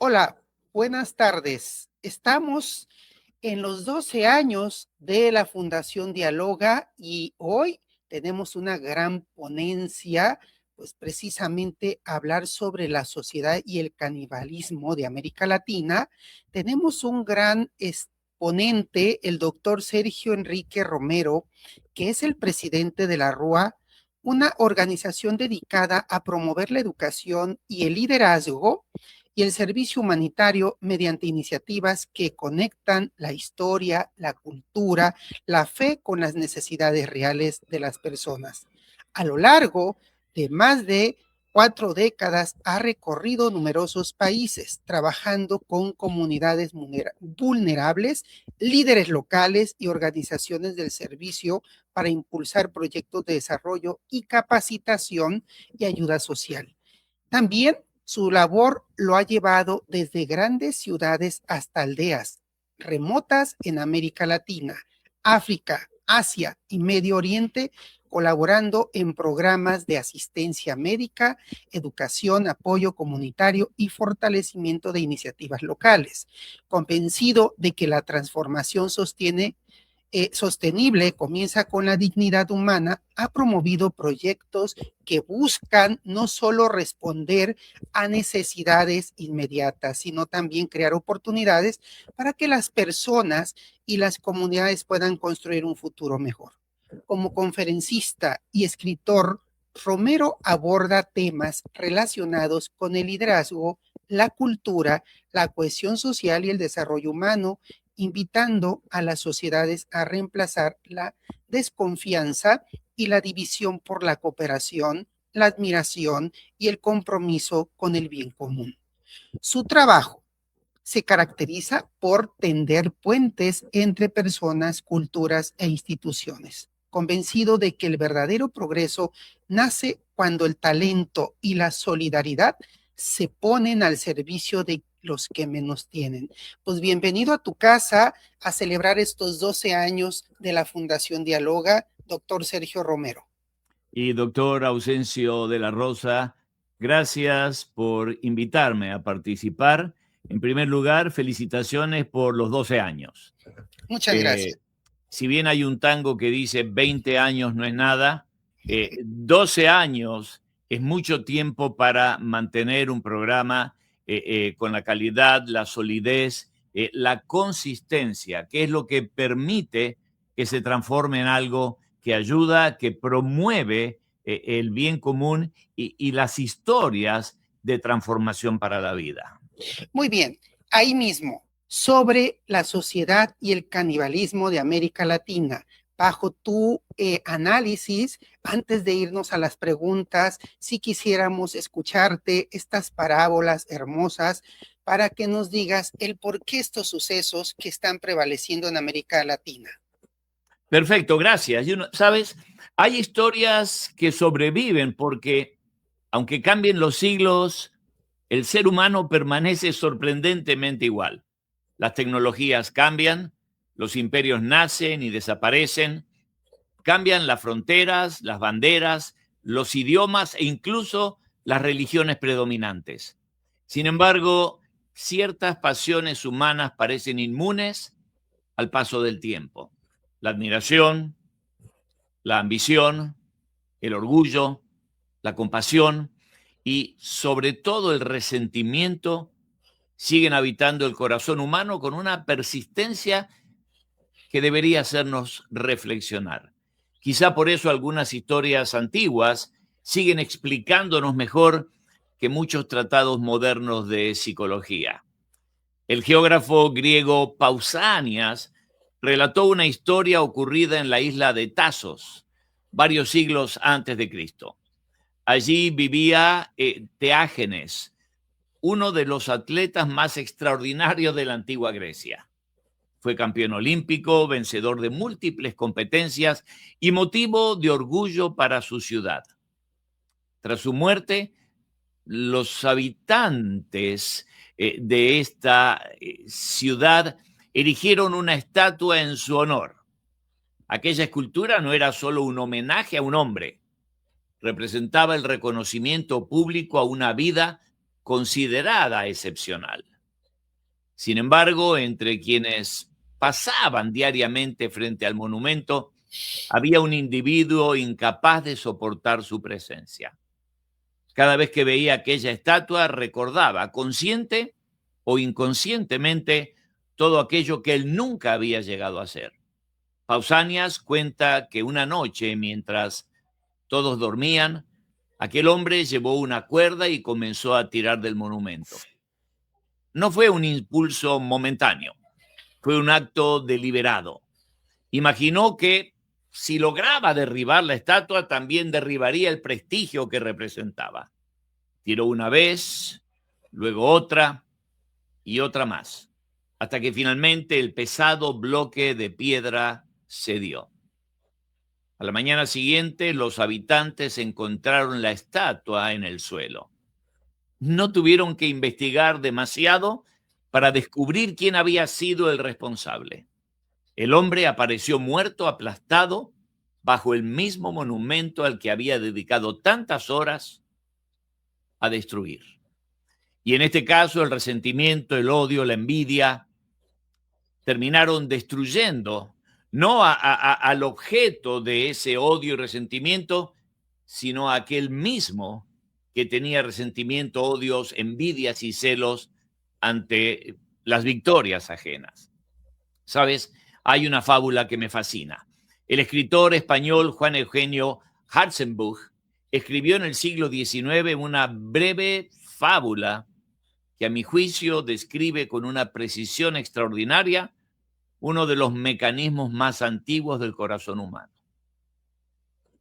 Hola, buenas tardes. Estamos en los 12 años de la Fundación Dialoga y hoy tenemos una gran ponencia, pues precisamente hablar sobre la sociedad y el canibalismo de América Latina. Tenemos un gran exponente, el doctor Sergio Enrique Romero, que es el presidente de la RUA, una organización dedicada a promover la educación y el liderazgo y el servicio humanitario mediante iniciativas que conectan la historia, la cultura, la fe con las necesidades reales de las personas. A lo largo de más de 4 décadas ha recorrido numerosos países, trabajando con comunidades vulnerables, líderes locales y organizaciones del servicio para impulsar proyectos de desarrollo y capacitación y ayuda social. También su labor lo ha llevado desde grandes ciudades hasta aldeas remotas en América Latina, África, Asia y Medio Oriente, colaborando en programas de asistencia médica, educación, apoyo comunitario y fortalecimiento de iniciativas locales, convencido de que la transformación sostenible comienza con la dignidad humana, ha promovido proyectos que buscan no solo responder a necesidades inmediatas, sino también crear oportunidades para que las personas y las comunidades puedan construir un futuro mejor. Como conferencista y escritor, Romero aborda temas relacionados con el liderazgo, la cultura, la cohesión social y el desarrollo humano, invitando a las sociedades a reemplazar la desconfianza y la división por la cooperación, la admiración y el compromiso con el bien común. Su trabajo se caracteriza por tender puentes entre personas, culturas e instituciones, convencido de que el verdadero progreso nace cuando el talento y la solidaridad se ponen al servicio de los que menos tienen. Pues bienvenido a tu casa a celebrar estos 12 años de la Fundación Dialoga, doctor Sergio Romero. Y doctor Ausencio de la Rosa, gracias por invitarme a participar. En primer lugar, felicitaciones por los 12 años. Muchas gracias. Si bien hay un tango que dice 20 años no es nada, 12 años es mucho tiempo para mantener un programa con la calidad, la solidez, la consistencia, que es lo que permite que se transforme en algo que ayuda, que promueve el bien común y las historias de transformación para la vida. Muy bien, ahí mismo, sobre la sociedad y el canibalismo de América Latina. Bajo tu análisis, antes de irnos a las preguntas, si quisiéramos escucharte estas parábolas hermosas para que nos digas el por qué estos sucesos que están prevaleciendo en América Latina. Perfecto, gracias. ¿Sabes? Hay historias que sobreviven porque, aunque cambien los siglos, el ser humano permanece sorprendentemente igual. Las tecnologías cambian, los imperios nacen y desaparecen, cambian las fronteras, las banderas, los idiomas e incluso las religiones predominantes. Sin embargo, ciertas pasiones humanas parecen inmunes al paso del tiempo. La admiración, la ambición, el orgullo, la compasión y sobre todo el resentimiento siguen habitando el corazón humano con una persistencia que debería hacernos reflexionar. Quizá por eso algunas historias antiguas siguen explicándonos mejor que muchos tratados modernos de psicología. El geógrafo griego Pausanias relató una historia ocurrida en la isla de Tasos, varios siglos antes de Cristo. Allí vivía Teágenes, uno de los atletas más extraordinarios de la antigua Grecia. Fue campeón olímpico, vencedor de múltiples competencias y motivo de orgullo para su ciudad. Tras su muerte, los habitantes de esta ciudad erigieron una estatua en su honor. Aquella escultura no era solo un homenaje a un hombre, representaba el reconocimiento público a una vida considerada excepcional. Sin embargo, entre quienes pasaban diariamente frente al monumento, había un individuo incapaz de soportar su presencia. Cada vez que veía aquella estatua, recordaba, consciente o inconscientemente, todo aquello que él nunca había llegado a hacer. Pausanias cuenta que una noche, mientras todos dormían, aquel hombre llevó una cuerda y comenzó a tirar del monumento. No fue un impulso momentáneo, fue un acto deliberado. Imaginó que si lograba derribar la estatua, también derribaría el prestigio que representaba. Tiró una vez, luego otra y otra más, hasta que finalmente el pesado bloque de piedra cedió. A la mañana siguiente, los habitantes encontraron la estatua en el suelo. No tuvieron que investigar demasiado para descubrir quién había sido el responsable. El hombre apareció muerto, aplastado, bajo el mismo monumento al que había dedicado tantas horas a destruir. Y en este caso, el resentimiento, el odio, la envidia, terminaron destruyendo no al objeto de ese odio y resentimiento, sino a aquel mismo que tenía resentimiento, odios, envidias y celos ante las victorias ajenas. ¿Sabes? Hay una fábula que me fascina. El escritor español Juan Eugenio Hartzenbuch escribió en el siglo XIX una breve fábula que a mi juicio describe con una precisión extraordinaria uno de los mecanismos más antiguos del corazón humano.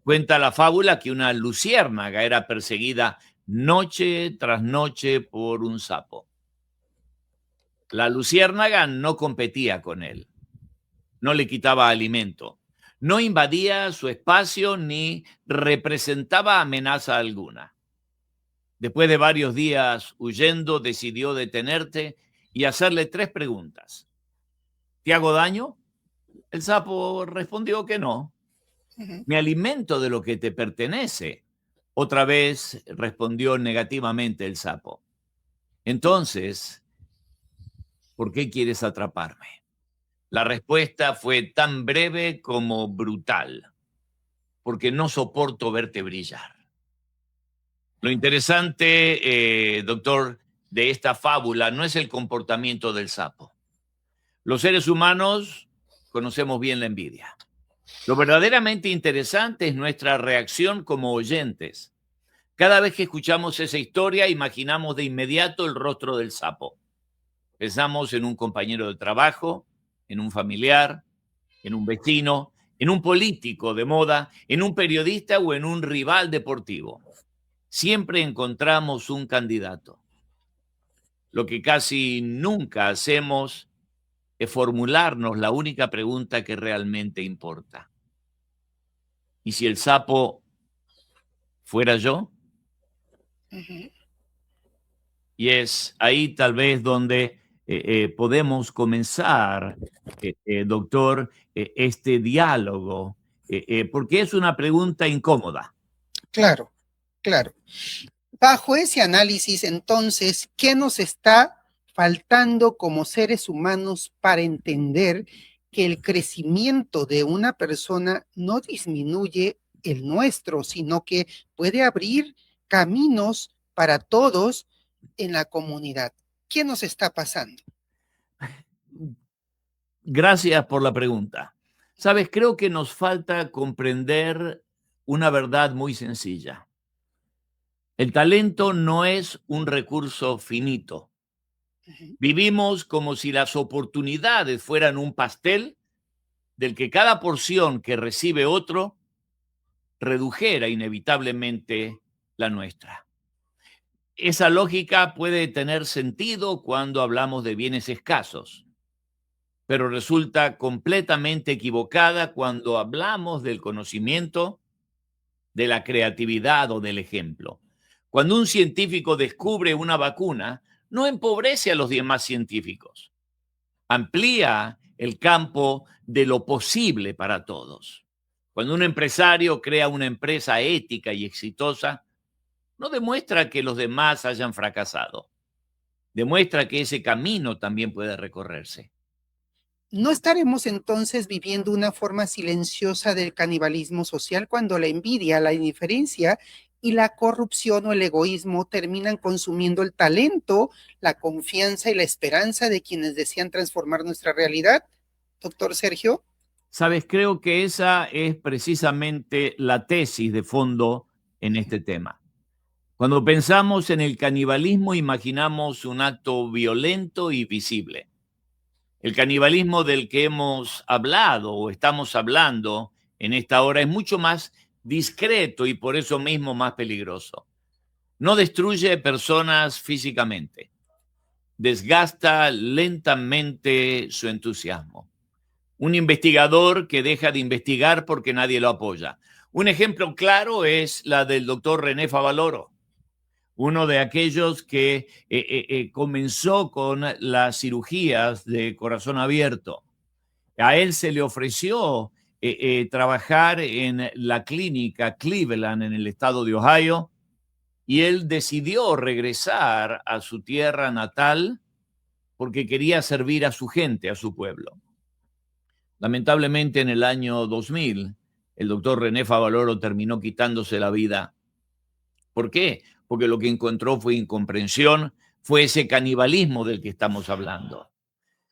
Cuenta la fábula que una luciérnaga era perseguida noche tras noche por un sapo. La luciérnaga no competía con él, no le quitaba alimento, no invadía su espacio ni representaba amenaza alguna. Después de varios días huyendo, decidió detenerte y hacerle 3 preguntas. ¿Te hago daño? El sapo respondió que no. Me alimento de lo que te pertenece. Otra vez respondió negativamente el sapo. Entonces, ¿por qué quieres atraparme? La respuesta fue tan breve como brutal, porque no soporto verte brillar. Lo interesante, doctor, de esta fábula no es el comportamiento del sapo. Los seres humanos conocemos bien la envidia. Lo verdaderamente interesante es nuestra reacción como oyentes. Cada vez que escuchamos esa historia, imaginamos de inmediato el rostro del sapo. Pensamos en un compañero de trabajo, en un familiar, en un vecino, en un político de moda, en un periodista o en un rival deportivo. Siempre encontramos un candidato. Lo que casi nunca hacemos es formularnos la única pregunta que realmente importa. ¿Y si el sapo fuera yo? Y es ahí tal vez donde podemos comenzar, doctor, este diálogo, porque es una pregunta incómoda. Claro, claro. Bajo ese análisis, entonces, ¿qué nos está faltando como seres humanos para entender que el crecimiento de una persona no disminuye el nuestro, sino que puede abrir caminos para todos en la comunidad? ¿Qué nos está pasando? Gracias por la pregunta. Sabes, creo que nos falta comprender una verdad muy sencilla. El talento no es un recurso finito. Vivimos como si las oportunidades fueran un pastel del que cada porción que recibe otro redujera inevitablemente la nuestra. Esa lógica puede tener sentido cuando hablamos de bienes escasos, pero resulta completamente equivocada cuando hablamos del conocimiento, de la creatividad o del ejemplo. Cuando un científico descubre una vacuna, no empobrece a los demás científicos, amplía el campo de lo posible para todos. Cuando un empresario crea una empresa ética y exitosa, no demuestra que los demás hayan fracasado. demuestra que ese camino también puede recorrerse. ¿No estaremos entonces viviendo una forma silenciosa del canibalismo social cuando la envidia, la indiferencia y la corrupción o el egoísmo terminan consumiendo el talento, la confianza y la esperanza de quienes desean transformar nuestra realidad? Doctor Sergio. Sabes, creo que esa es precisamente la tesis de fondo en este tema. Cuando pensamos en el canibalismo, imaginamos un acto violento y visible. El canibalismo del que hemos hablado o estamos hablando en esta hora es mucho más discreto y por eso mismo más peligroso. No destruye personas físicamente, desgasta lentamente su entusiasmo. Un investigador que deja de investigar porque nadie lo apoya. Un ejemplo claro es la del doctor René Favaloro, uno de aquellos que comenzó con las cirugías de corazón abierto. A él se le ofreció trabajar en la clínica Cleveland en el estado de Ohio y él decidió regresar a su tierra natal porque quería servir a su gente, a su pueblo. Lamentablemente en el año 2000, el doctor René Favaloro terminó quitándose la vida. ¿Por qué? Porque lo que encontró fue incomprensión, fue ese canibalismo del que estamos hablando.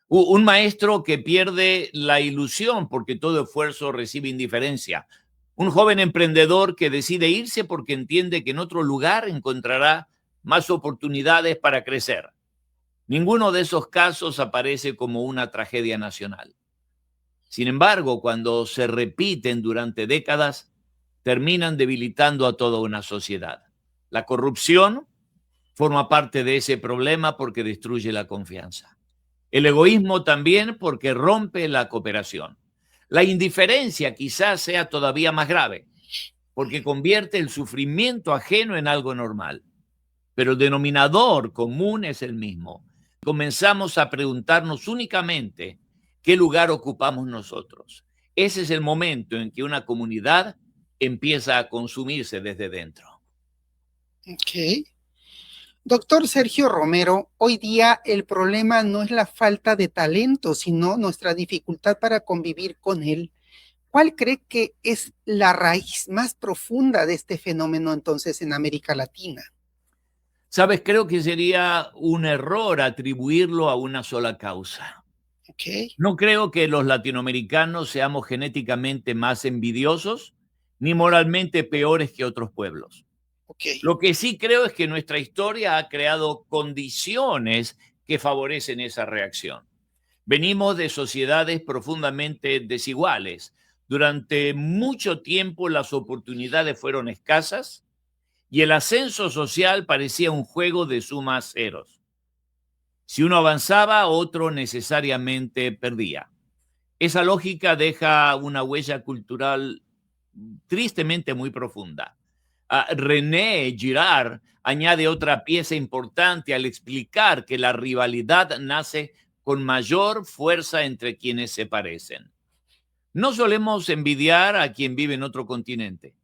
Un maestro que pierde la ilusión porque todo esfuerzo recibe indiferencia. Un joven emprendedor que decide irse porque entiende que en otro lugar encontrará más oportunidades para crecer. Ninguno de esos casos aparece como una tragedia nacional. Sin embargo, cuando se repiten durante décadas, terminan debilitando a toda una sociedad. La corrupción forma parte de ese problema porque destruye la confianza. El egoísmo también porque rompe la cooperación. La indiferencia quizás sea todavía más grave porque convierte el sufrimiento ajeno en algo normal. Pero el denominador común es el mismo. Comenzamos a preguntarnos únicamente qué lugar ocupamos nosotros. Ese es el momento en que una comunidad empieza a consumirse desde dentro. Ok. Doctor Sergio Romero, hoy día el problema no es la falta de talento, sino nuestra dificultad para convivir con él. ¿Cuál cree que es la raíz más profunda de este fenómeno entonces en América Latina? Sabes, creo que sería un error atribuirlo a una sola causa. Ok. No creo que los latinoamericanos seamos genéticamente más envidiosos ni moralmente peores que otros pueblos. Ok. Lo que sí creo es que nuestra historia ha creado condiciones que favorecen esa reacción. Venimos de sociedades profundamente desiguales. Durante mucho tiempo las oportunidades fueron escasas y el ascenso social parecía un juego de sumas ceros. Si uno avanzaba, otro necesariamente perdía. Esa lógica deja una huella cultural tristemente muy profunda. René Girard añade otra pieza importante al explicar que la rivalidad nace con mayor fuerza entre quienes se parecen. No solemos envidiar a quien vive en otro continente.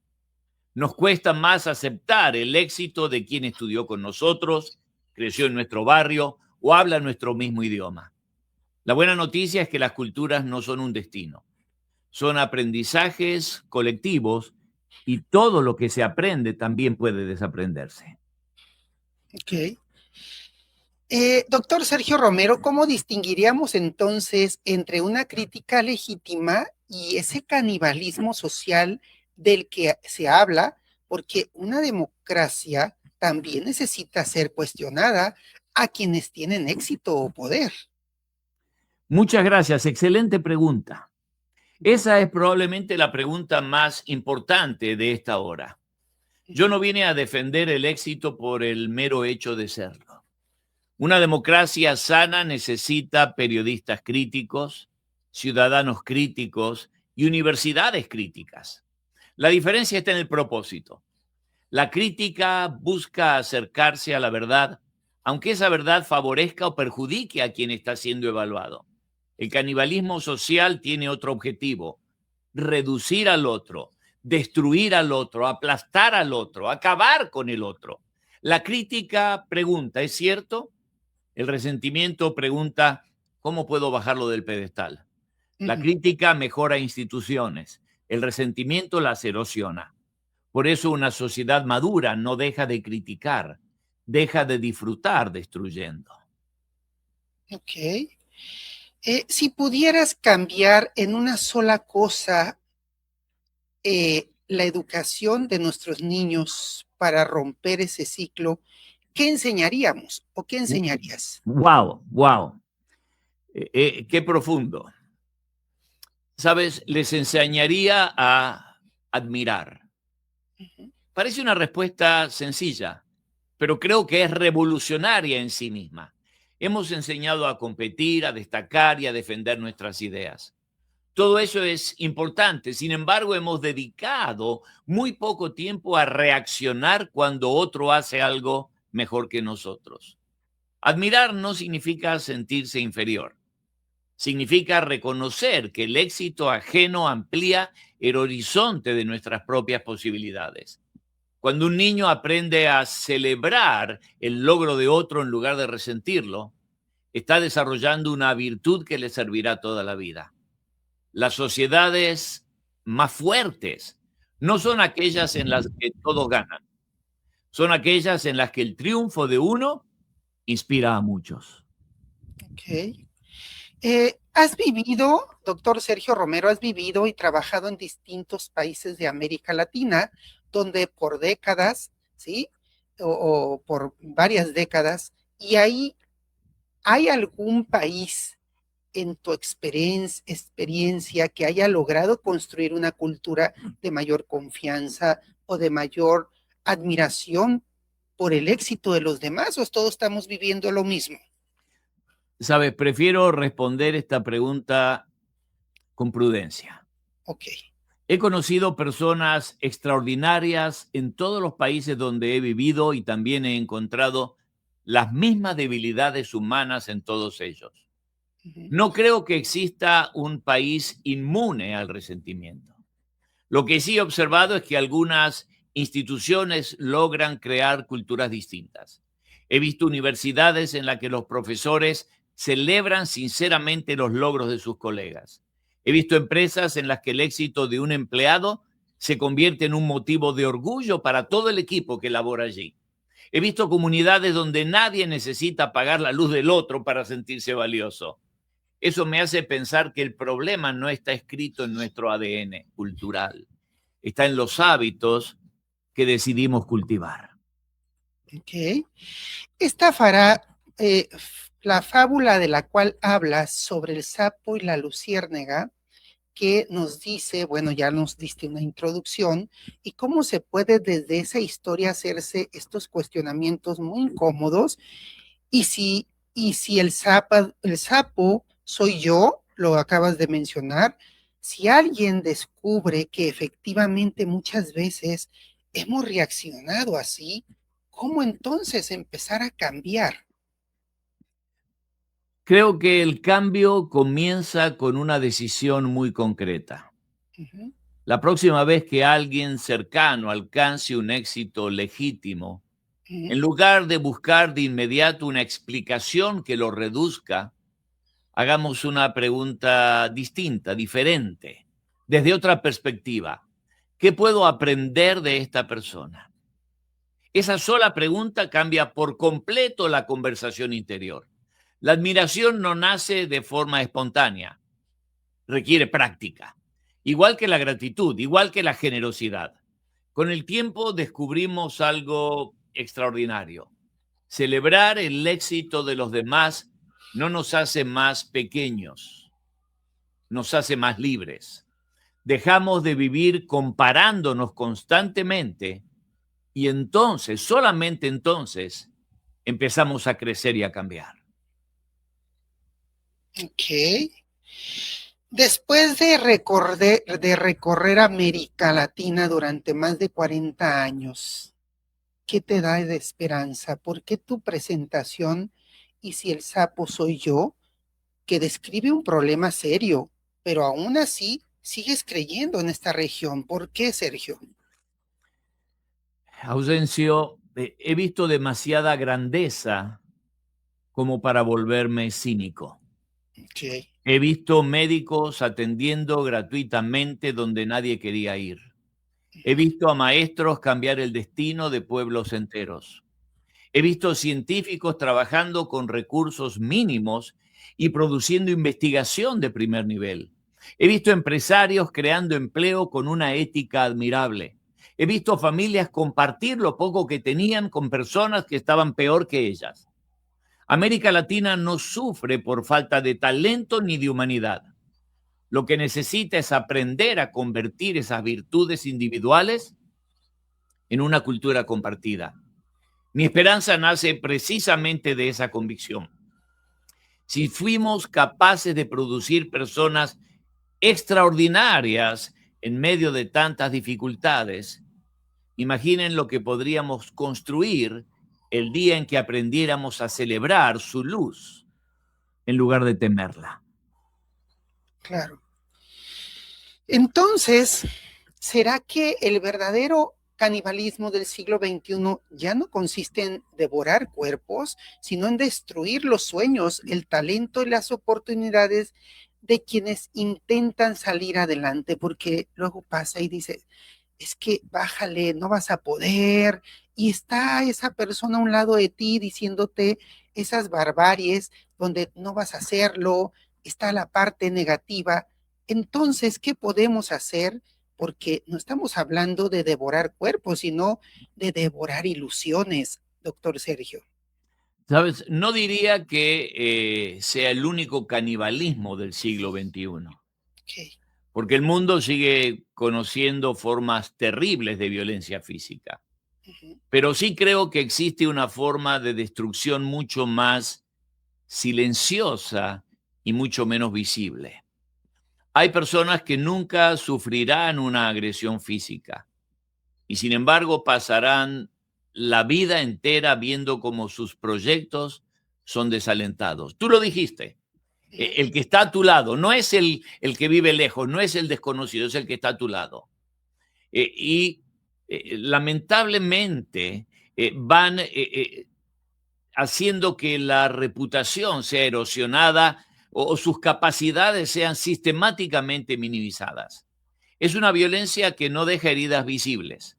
Nos cuesta más aceptar el éxito de quien estudió con nosotros, creció en nuestro barrio o habla nuestro mismo idioma. La buena noticia es que las culturas no son un destino, son aprendizajes colectivos y todo lo que se aprende también puede desaprenderse. Ok. Doctor Sergio Romero, ¿cómo distinguiríamos entonces entre una crítica legítima y ese canibalismo social del que se habla? Porque una democracia también necesita ser cuestionada a quienes tienen éxito o poder. Muchas gracias, excelente pregunta. Esa es probablemente la pregunta más importante de esta hora. Yo no vine a defender el éxito por el mero hecho de serlo. Una democracia sana necesita periodistas críticos, ciudadanos críticos y universidades críticas. La diferencia está en el propósito. La crítica busca acercarse a la verdad, aunque esa verdad favorezca o perjudique a quien está siendo evaluado. El canibalismo social tiene otro objetivo: reducir al otro, destruir al otro, aplastar al otro, acabar con el otro. La crítica pregunta, ¿es cierto? El resentimiento pregunta, ¿cómo puedo bajarlo del pedestal? La Ujú. crítica mejora instituciones. El resentimiento las erosiona. Por eso una sociedad madura no deja de criticar, deja de disfrutar destruyendo. Ok. Si pudieras cambiar en una sola cosa la educación de nuestros niños para romper ese ciclo, ¿qué enseñaríamos o qué enseñarías? Wow, wow. Qué profundo. Sabes, les enseñaría a admirar. Ujú. Parece una respuesta sencilla, pero creo que es revolucionaria en sí misma. Hemos enseñado a competir, a destacar y a defender nuestras ideas. Todo eso es importante, sin embargo, hemos dedicado muy poco tiempo a reaccionar cuando otro hace algo mejor que nosotros. Admirar no significa sentirse inferior, significa reconocer que el éxito ajeno amplía el horizonte de nuestras propias posibilidades. Cuando un niño aprende a celebrar el logro de otro en lugar de resentirlo, está desarrollando una virtud que le servirá toda la vida. Las sociedades más fuertes no son aquellas en las que todos ganan, son aquellas en las que el triunfo de uno inspira a muchos. Ok. Has vivido, doctor Sergio Romero, has vivido y trabajado en distintos países de América Latina, donde por décadas, ¿sí? O por varias décadas, y ahí hay algún país en tu experiencia que haya logrado construir una cultura de mayor confianza o de mayor admiración por el éxito de los demás, o todos estamos viviendo lo mismo. Sabes, prefiero responder esta pregunta con prudencia. Ok. He conocido personas extraordinarias en todos los países donde he vivido y también he encontrado las mismas debilidades humanas en todos ellos. Uh-huh. No creo que exista un país inmune al resentimiento. Lo que sí he observado es que algunas instituciones logran crear culturas distintas. He visto universidades en las que los profesores celebran sinceramente los logros de sus colegas. He visto empresas en las que el éxito de un empleado se convierte en un motivo de orgullo para todo el equipo que labora allí. He visto comunidades donde nadie necesita apagar la luz del otro para sentirse valioso. Eso me hace pensar que el problema no está escrito en nuestro ADN cultural, está en los hábitos que decidimos cultivar. Ok. Esta fará, la fábula de la cual hablas sobre el sapo y la luciérnaga, que nos dice, bueno, ya nos diste una introducción, y cómo se puede desde esa historia hacerse estos cuestionamientos muy incómodos, y si el sapo soy yo, lo acabas de mencionar, si alguien descubre que efectivamente muchas veces hemos reaccionado así, ¿cómo entonces empezar a cambiar? Creo que el cambio comienza con una decisión muy concreta. Ujú. La próxima vez que alguien cercano alcance un éxito legítimo, Ujú. en lugar de buscar de inmediato una explicación que lo reduzca, hagamos una pregunta distinta, diferente, desde otra perspectiva. ¿Qué puedo aprender de esta persona? Esa sola pregunta cambia por completo la conversación interior. La admiración no nace de forma espontánea, requiere práctica, igual que la gratitud, igual que la generosidad. Con el tiempo descubrimos algo extraordinario. Celebrar el éxito de los demás no nos hace más pequeños, nos hace más libres. Dejamos de vivir comparándonos constantemente y entonces, solamente entonces, empezamos a crecer y a cambiar. Ok. Después de recorrer América Latina durante más de 40 años, ¿qué te da de esperanza? ¿Por qué tu presentación y si el sapo soy yo, que describe un problema serio, pero aún así sigues creyendo en esta región? ¿Por qué, Sergio? Ausencio, he visto demasiada grandeza como para volverme cínico. Ok. He visto médicos atendiendo gratuitamente donde nadie quería ir. He visto a maestros cambiar el destino de pueblos enteros. He visto científicos trabajando con recursos mínimos y produciendo investigación de primer nivel. He visto empresarios creando empleo con una ética admirable. He visto familias compartir lo poco que tenían con personas que estaban peor que ellas. América Latina no sufre por falta de talento ni de humanidad. Lo que necesita es aprender a convertir esas virtudes individuales en una cultura compartida. Mi esperanza nace precisamente de esa convicción. Si fuimos capaces de producir personas extraordinarias en medio de tantas dificultades, imaginen lo que podríamos construir el día en que aprendiéramos a celebrar su luz en lugar de temerla. Claro. Entonces, ¿será que el verdadero canibalismo del siglo XXI ya no consiste en devorar cuerpos, sino en destruir los sueños, el talento y las oportunidades de quienes intentan salir adelante? Porque luego pasa y dice, es que bájale, no vas a poder, y está esa persona a un lado de ti diciéndote esas barbaries donde no vas a hacerlo, está la parte negativa. Entonces, ¿qué podemos hacer? Porque no estamos hablando de devorar cuerpos, sino de devorar ilusiones, doctor Sergio. ¿Sabes? No diría que sea el único canibalismo del siglo XXI, Okay. porque el mundo sigue conociendo formas terribles de violencia física. Uh-huh. Pero sí creo que existe una forma de destrucción mucho más silenciosa y mucho menos visible. Hay personas que nunca sufrirán una agresión física y sin embargo pasarán la vida entera viendo cómo sus proyectos son desalentados. Tú lo dijiste, el que está a tu lado no es el que vive lejos, no es el desconocido, es el que está a tu lado. Lamentablemente van haciendo que la reputación sea erosionada o sus capacidades sean sistemáticamente minimizadas. Es una violencia que no deja heridas visibles,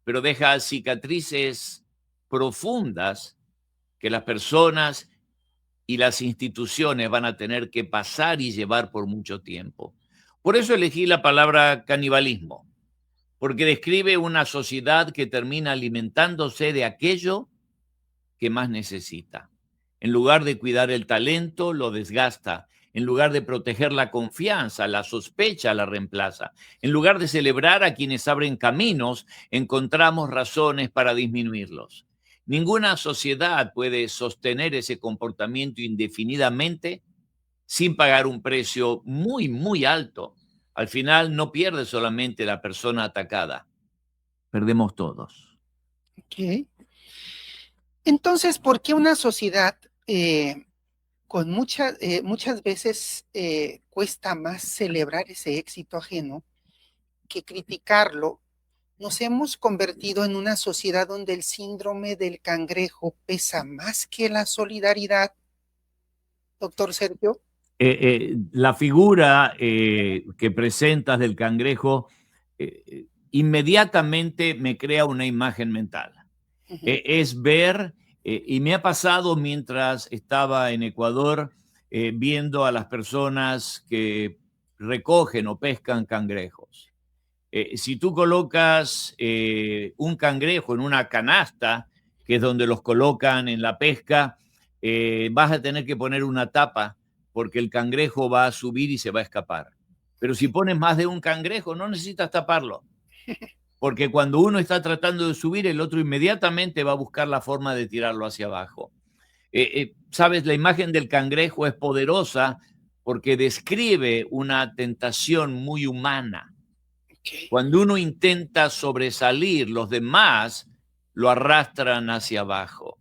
pero deja cicatrices profundas que las personas y las instituciones van a tener que pasar y llevar por mucho tiempo. Por eso elegí la palabra canibalismo, porque describe una sociedad que termina alimentándose de aquello que más necesita. En lugar de cuidar el talento, lo desgasta. En lugar de proteger la confianza, la sospecha la reemplaza. En lugar de celebrar a quienes abren caminos, encontramos razones para disminuirlos. Ninguna sociedad puede sostener ese comportamiento indefinidamente sin pagar un precio muy, muy alto. Al final no pierde solamente la persona atacada, perdemos todos. Okay. Entonces, ¿por qué una sociedad con muchas veces cuesta más celebrar ese éxito ajeno que criticarlo? Nos hemos convertido en una sociedad donde el síndrome del cangrejo pesa más que la solidaridad, doctor Sergio. La figura que presentas del cangrejo inmediatamente me crea una imagen mental. Uh-huh. Es ver, y me ha pasado mientras estaba en Ecuador, viendo a las personas que recogen o pescan cangrejos. Si tú colocas un cangrejo en una canasta, que es donde los colocan en la pesca, vas a tener que poner una tapa porque el cangrejo va a subir y se va a escapar. Pero si pones más de un cangrejo, no necesitas taparlo, porque cuando uno está tratando de subir, el otro inmediatamente va a buscar la forma de tirarlo hacia abajo. Sabes, la imagen del cangrejo es poderosa porque describe una tentación muy humana. Okay. Cuando uno intenta sobresalir, los demás lo arrastran hacia abajo.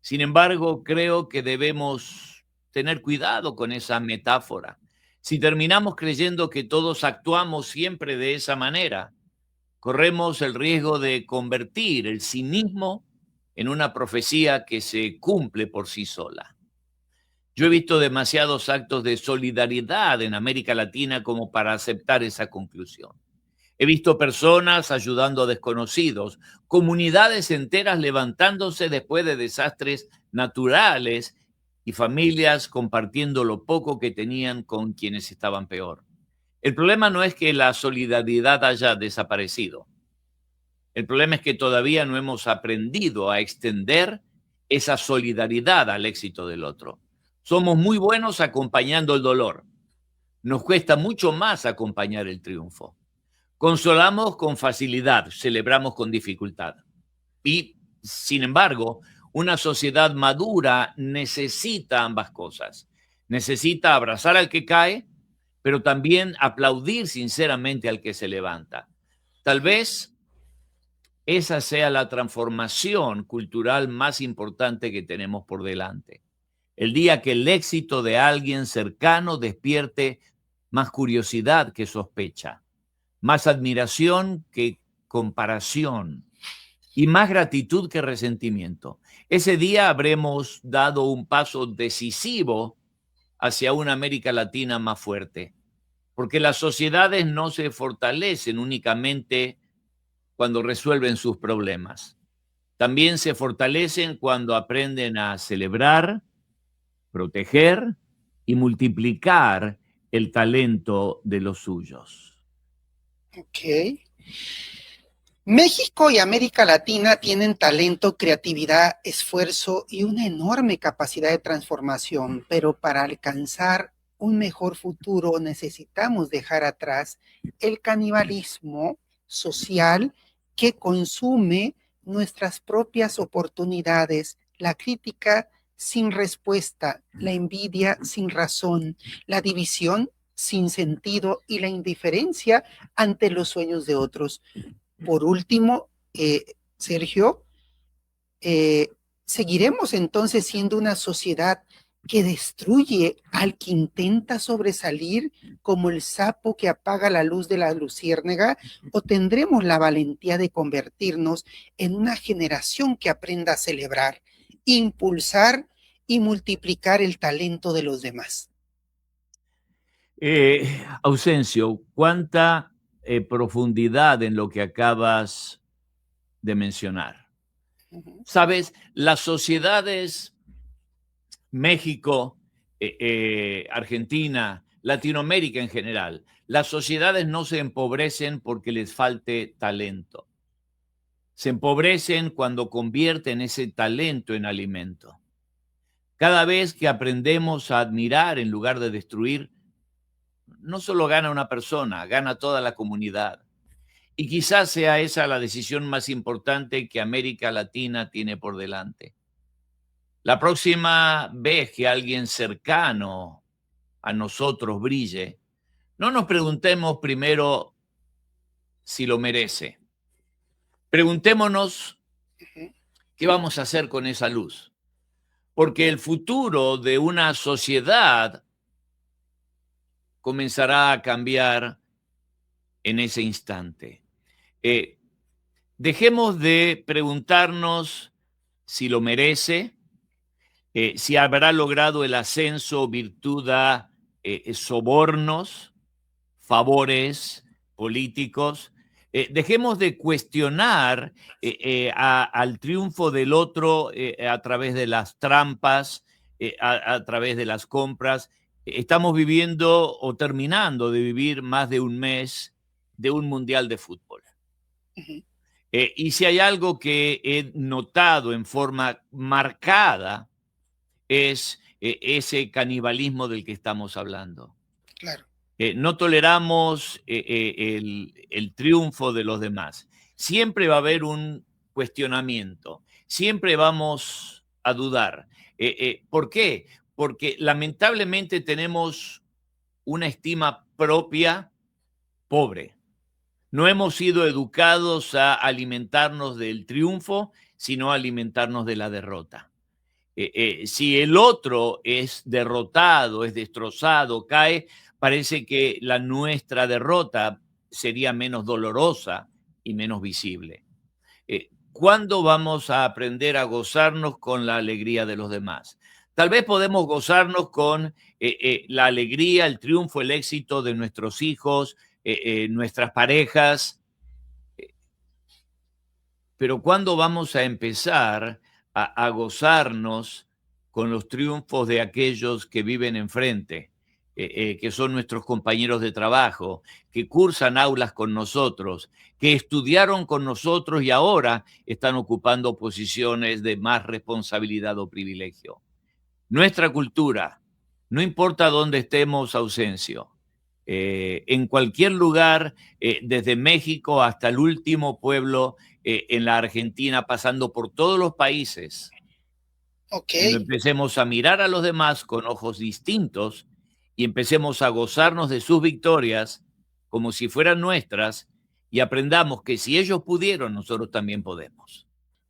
Sin embargo, creo que debemos tener cuidado con esa metáfora. Si terminamos creyendo que todos actuamos siempre de esa manera, corremos el riesgo de convertir el cinismo en una profecía que se cumple por sí sola. Yo he visto demasiados actos de solidaridad en América Latina como para aceptar esa conclusión. He visto personas ayudando a desconocidos, comunidades enteras levantándose después de desastres naturales y familias compartiendo lo poco que tenían con quienes estaban peor. El problema no es que la solidaridad haya desaparecido. El problema es que todavía no hemos aprendido a extender esa solidaridad al éxito del otro. Somos muy buenos acompañando el dolor. Nos cuesta mucho más acompañar el triunfo. Consolamos con facilidad, celebramos con dificultad. Y, sin embargo, una sociedad madura necesita ambas cosas. Necesita abrazar al que cae, pero también aplaudir sinceramente al que se levanta. Tal vez esa sea la transformación cultural más importante que tenemos por delante. El día que el éxito de alguien cercano despierte más curiosidad que sospecha, más admiración que comparación y más gratitud que resentimiento. Ese día habremos dado un paso decisivo hacia una América Latina más fuerte, porque las sociedades no se fortalecen únicamente cuando resuelven sus problemas. También se fortalecen cuando aprenden a celebrar, proteger y multiplicar el talento de los suyos. Ok. México y América Latina tienen talento, creatividad, esfuerzo y una enorme capacidad de transformación, pero para alcanzar un mejor futuro necesitamos dejar atrás el canibalismo social que consume nuestras propias oportunidades, la crítica sin respuesta, la envidia sin razón, la división sin sentido y la indiferencia ante los sueños de otros. Por último, Sergio, eh, ¿seguiremos entonces siendo una sociedad que destruye al que intenta sobresalir como el sapo que apaga la luz de la luciérnaga? ¿O tendremos la valentía de convertirnos en una generación que aprenda a celebrar, impulsar y multiplicar el talento de los demás? Ausencio, cuánta profundidad en lo que acabas de mencionar. Sabes, las sociedades, México, Argentina, Latinoamérica en general, las sociedades no se empobrecen porque les falte talento. Se empobrecen cuando convierten ese talento en alimento. Cada vez que aprendemos a admirar en lugar de destruir, no solo gana una persona, gana toda la comunidad. Y quizás sea esa la decisión más importante que América Latina tiene por delante. La próxima vez que alguien cercano a nosotros brille, no nos preguntemos primero si lo merece. Preguntémonos qué vamos a hacer con esa luz. Porque el futuro de una sociedad comenzará a cambiar en ese instante. Dejemos de preguntarnos si lo merece, si habrá logrado el ascenso virtud a sobornos, favores políticos. Dejemos de cuestionar al triunfo del otro a través de las trampas, a través de las compras. Estamos viviendo o terminando de vivir más de un mes de un mundial de fútbol. Y si hay algo que he notado en forma marcada es ese canibalismo del que estamos hablando. Claro. No toleramos el triunfo de los demás. Siempre va a haber un cuestionamiento, siempre vamos a dudar. ¿Por qué? Porque lamentablemente tenemos una estima propia pobre. No hemos sido educados a alimentarnos del triunfo, sino a alimentarnos de la derrota. Si el otro es derrotado, es destrozado, cae, parece que la nuestra derrota sería menos dolorosa y menos visible. ¿cuándo vamos a aprender a gozarnos con la alegría de los demás? Tal vez podemos gozarnos con la alegría, el triunfo, el éxito de nuestros hijos, nuestras parejas, pero ¿cuándo vamos a empezar a gozarnos con los triunfos de aquellos que viven enfrente, que son nuestros compañeros de trabajo, que cursan aulas con nosotros, que estudiaron con nosotros y ahora están ocupando posiciones de más responsabilidad o privilegio? Nuestra cultura, no importa dónde estemos ausencio, en cualquier lugar, desde México hasta el último pueblo en la Argentina, pasando por todos los países, Ok, cuando empecemos a mirar a los demás con ojos distintos y empecemos a gozarnos de sus victorias como si fueran nuestras y aprendamos que si ellos pudieron, nosotros también podemos.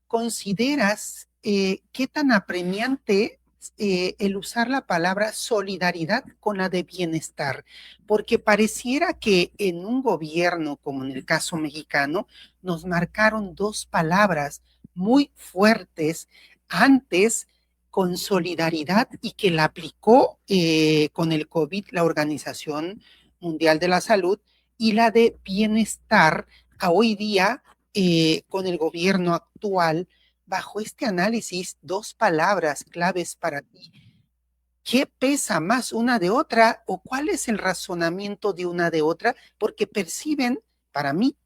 ¿consideras qué tan apremiante el usar la palabra solidaridad con la de bienestar? Porque pareciera que en un gobierno, como en el caso mexicano, nos marcaron dos palabras muy fuertes antes con solidaridad y que la aplicó con el COVID la Organización Mundial de la Salud, y la de bienestar a hoy día con el gobierno actual. Bajo este análisis, dos palabras claves para ti. ¿Qué pesa más una de otra o cuál es el razonamiento de una de otra? Porque perciben, para mí,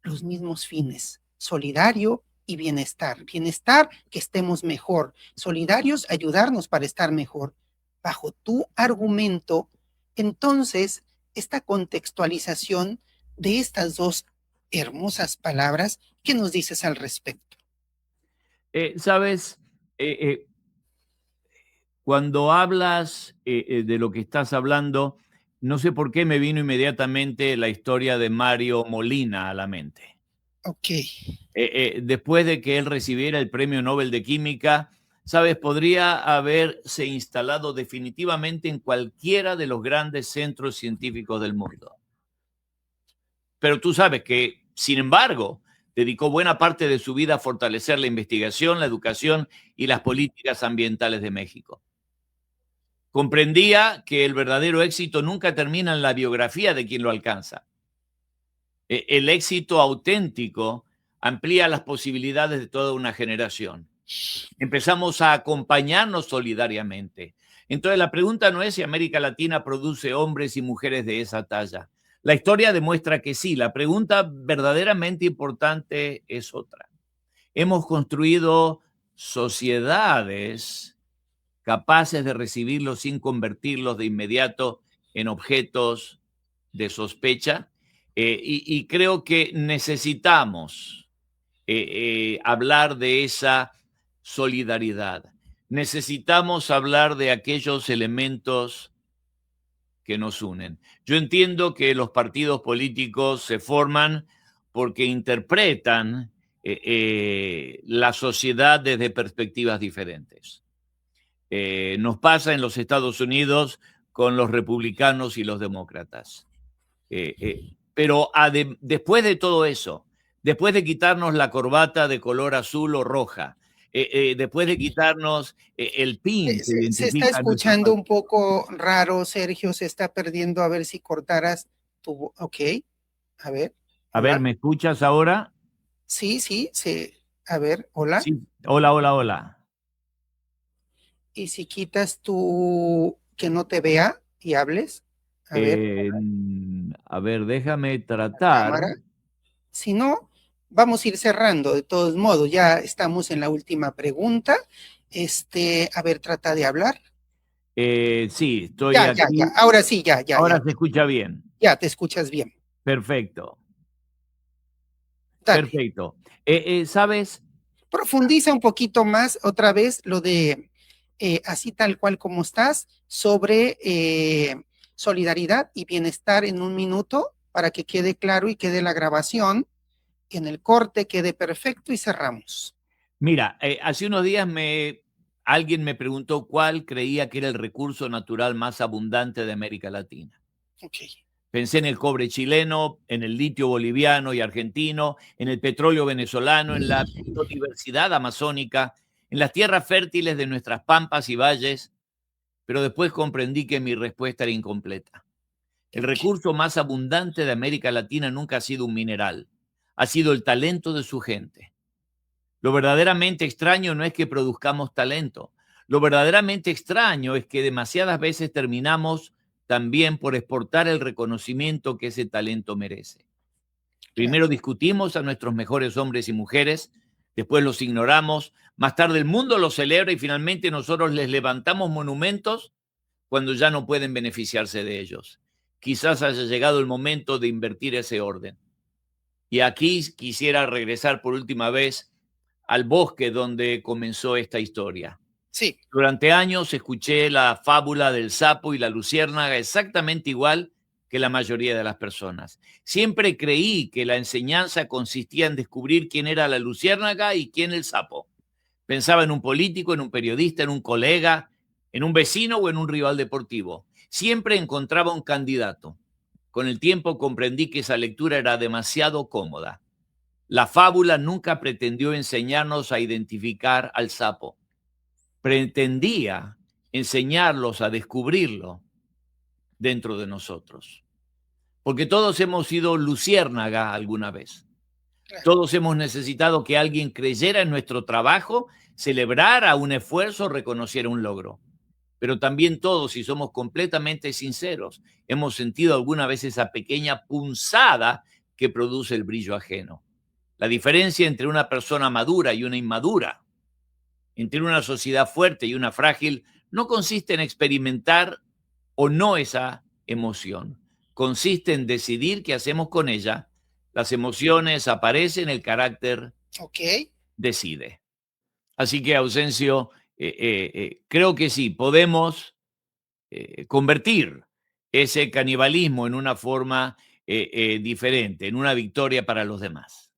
los mismos fines: solidario y bienestar. Bienestar, que estemos mejor. Solidarios, ayudarnos para estar mejor. Bajo tu argumento, entonces, esta contextualización de estas dos hermosas palabras, ¿qué nos dices al respecto? ¿Sabes? Eh, eh, Cuando hablas de lo que estás hablando, no sé por qué me vino inmediatamente la historia de Mario Molina a la mente. Ok, Después de que él recibiera el Premio Nobel de Química, ¿sabes? Podría haberse instalado definitivamente en cualquiera de los grandes centros científicos del mundo. Pero tú sabes que, sin embargo, dedicó buena parte de su vida a fortalecer la investigación, la educación y las políticas ambientales de México. Comprendía que el verdadero éxito nunca termina en la biografía de quien lo alcanza. El éxito auténtico amplía las posibilidades de toda una generación. Empezamos a acompañarnos solidariamente. Entonces, la pregunta no es si América Latina produce hombres y mujeres de esa talla. La historia demuestra que sí. La pregunta verdaderamente importante es otra. Hemos construido sociedades capaces de recibirlos sin convertirlos de inmediato en objetos de sospecha. Y creo que necesitamos hablar de esa solidaridad. Necesitamos hablar de aquellos elementos que nos unen. Yo entiendo que los partidos políticos se forman porque interpretan la sociedad desde perspectivas diferentes. Nos pasa en los Estados Unidos con los republicanos y los demócratas. Pero después de todo eso, después de quitarnos la corbata de color azul o roja, después de quitarnos el pin que se está identifica a nuestro escuchando partido. un poco raro, Sergio, se está perdiendo. A ver si cortaras tu... Ok, a ver, A ver, hola. ¿me escuchas ahora? Sí, sí, sí. A ver, hola. Sí. Hola, hola, hola. Y si quitas tu... que no te vea y hables, a ver, A ver, déjame tratar. cámara. Si no, vamos a ir cerrando. De todos modos, ya estamos en la última pregunta. A ver, trata de hablar. Sí, estoy Ya, ya, ya. aquí. Ahora sí, ya, ya, Ahora ya. se escucha bien. Ya te escuchas bien. Perfecto, Dale. perfecto. ¿Sabes? Profundiza un poquito más otra vez lo de así tal cual como estás sobre solidaridad y bienestar en un minuto para que quede claro y quede la grabación, en el corte quede perfecto y cerramos. Mira, hace unos días alguien me preguntó cuál creía que era el recurso natural más abundante de América Latina. Ok. Pensé en el cobre chileno, en el litio boliviano y argentino, en el petróleo venezolano, en la biodiversidad amazónica, en las tierras fértiles de nuestras pampas y valles, pero después comprendí que mi respuesta era incompleta. El recurso más abundante de América Latina nunca ha sido un mineral, ha sido el talento de su gente. Lo verdaderamente extraño no es que produzcamos talento, lo verdaderamente extraño es que demasiadas veces terminamos también por exportar el reconocimiento que ese talento merece. Primero discutimos a nuestros mejores hombres y mujeres, después los ignoramos, más tarde el mundo los celebra y finalmente nosotros les levantamos monumentos cuando ya no pueden beneficiarse de ellos. Quizás haya llegado el momento de invertir ese orden. Y aquí quisiera regresar por última vez al bosque donde comenzó esta historia. Sí. Durante años escuché la fábula del sapo y la luciérnaga exactamente igual que la mayoría de las personas. Siempre creí que la enseñanza consistía en descubrir quién era la luciérnaga y quién el sapo. Pensaba en un político, en un periodista, en un colega, en un vecino o en un rival deportivo. Siempre encontraba un candidato. Con el tiempo comprendí que esa lectura era demasiado cómoda. La fábula nunca pretendió enseñarnos a identificar al sapo. Pretendía enseñarlos a descubrirlo dentro de nosotros. Porque todos hemos sido luciérnaga alguna vez. Todos hemos necesitado que alguien creyera en nuestro trabajo, celebrara un esfuerzo, reconociera un logro. Pero también todos, si somos completamente sinceros, hemos sentido alguna vez esa pequeña punzada que produce el brillo ajeno. La diferencia entre una persona madura y una inmadura, entre una sociedad fuerte y una frágil, no consiste en experimentar o no esa emoción. Consiste en decidir qué hacemos con ella. Las emociones aparecen, el carácter decide. Así que, Ausencio, creo que sí, podemos convertir ese canibalismo en una forma diferente, en una victoria para los demás.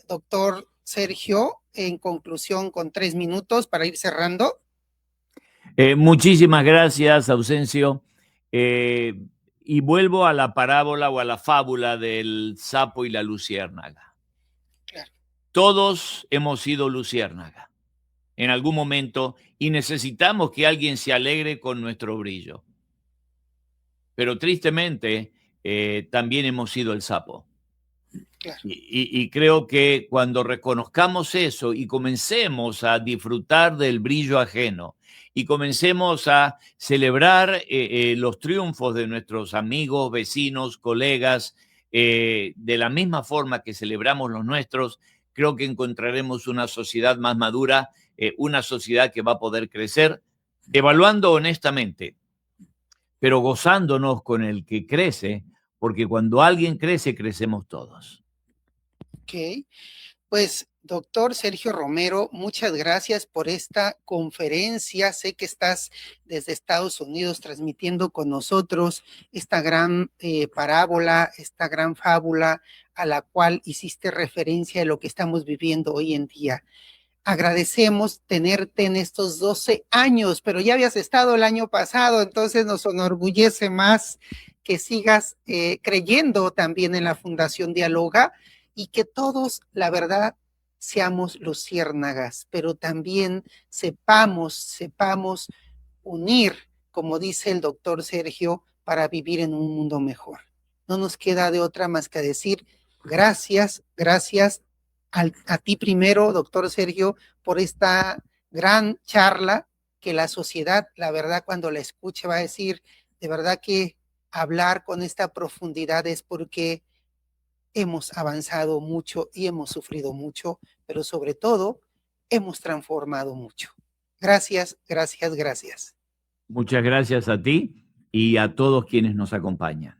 Doctor Sergio, en conclusión, con 3 minutos para ir cerrando. Muchísimas gracias, Ausencio. Y vuelvo a la parábola o a la fábula del sapo y la luciérnaga. Claro. Todos hemos sido luciérnaga en algún momento y necesitamos que alguien se alegre con nuestro brillo. Pero tristemente, también hemos sido el sapo. Claro. Y creo que cuando reconozcamos eso y comencemos a disfrutar del brillo ajeno y comencemos a celebrar los triunfos de nuestros amigos, vecinos, colegas, de la misma forma que celebramos los nuestros, creo que encontraremos una sociedad más madura, una sociedad que va a poder crecer, evaluando honestamente, pero gozándonos con el que crece, porque cuando alguien crece, crecemos todos. Ok, pues doctor Sergio Romero, muchas gracias por esta conferencia. Sé que estás desde Estados Unidos transmitiendo con nosotros esta gran parábola, esta gran fábula a la cual hiciste referencia de lo que estamos viviendo hoy en día. Agradecemos tenerte en estos 12 años, pero ya habías estado el año pasado, entonces nos enorgullece más que sigas creyendo también en la Fundación Dialoga y que todos, la verdad, seamos luciérnagas, pero también sepamos unir, como dice el doctor Sergio, para vivir en un mundo mejor. No nos queda de otra más que decir gracias a ti primero, doctor Sergio, por esta gran charla que la sociedad, la verdad, cuando la escuche va a decir, de verdad que hablar con esta profundidad es porque hemos avanzado mucho y hemos sufrido mucho, pero sobre todo hemos transformado mucho. Gracias. Muchas gracias a ti y a todos quienes nos acompañan.